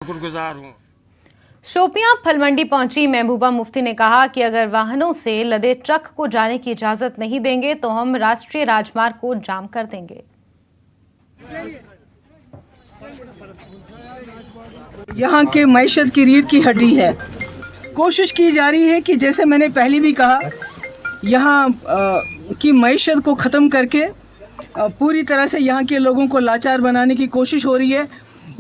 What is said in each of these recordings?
शुक्रगुजार हूँ। शोपियां फल मंडी पहुंची महबूबा मुफ्ती ने कहा कि अगर वाहनों से लदे ट्रक को जाने की इजाजत नहीं देंगे तो हम राष्ट्रीय राजमार्ग को जाम कर देंगे। यहाँ के मईशत की रीढ़ की हड्डी है। कोशिश की जा रही है कि जैसे मैंने पहले भी कहा, यहाँ की मईशत को ख़त्म करके पूरी तरह से यहाँ के लोगों को लाचार बनाने की कोशिश हो रही है।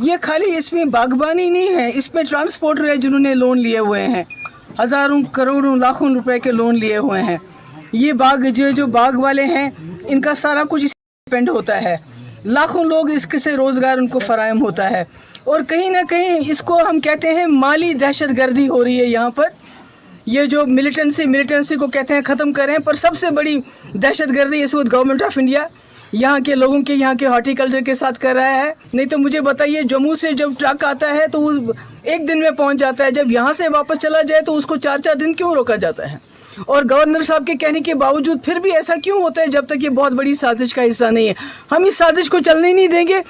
ये खाली इसमें बागबानी नहीं है, इसमें ट्रांसपोर्टर है जिन्होंने लोन लिए हुए हैं, हज़ारों करोड़ों लाखों रुपए के लोन लिए हुए हैं। ये बाग जो बाग वाले हैं, इनका सारा कुछ इस डिपेंड होता है। लाखों लोग इसके से रोज़गार उनको फराहम होता है। और कहीं ना कहीं इसको हम कहते हैं माली दहशतगर्दी हो रही है यहाँ पर। ये जो मिलिटेंसी को कहते हैं ख़त्म करें, पर सबसे बड़ी दहशतगर्दी इस वक्त गवर्नमेंट ऑफ इंडिया यहाँ के लोगों के, यहाँ के हॉर्टिकल्चर के साथ कर रहा है। नहीं तो मुझे बताइए, जम्मू से जब ट्रक आता है तो वो एक दिन में पहुँच जाता है, जब यहाँ से वापस चला जाए तो उसको 4-4 दिन क्यों रोका जाता है? और गवर्नर साहब के कहने के बावजूद फिर भी ऐसा क्यों होता है, जब तक ये बहुत बड़ी साजिश का हिस्सा नहीं है? हम इस साजिश को चलने ही नहीं देंगे।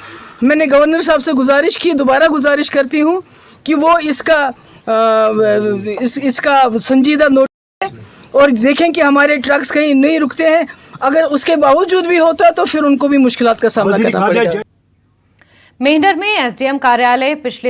मैंने गवर्नर साहब से गुजारिश की, दोबारा गुजारिश करती हूँ कि वो इसका संजीदा नोट और देखें कि हमारे ट्रक्स कहीं नहीं रुकते हैं। अगर उसके बावजूद भी होता है तो फिर उनको भी मुश्किलात का सामना करना पड़ेगा। मेंढर में एसडीएम कार्यालय पिछले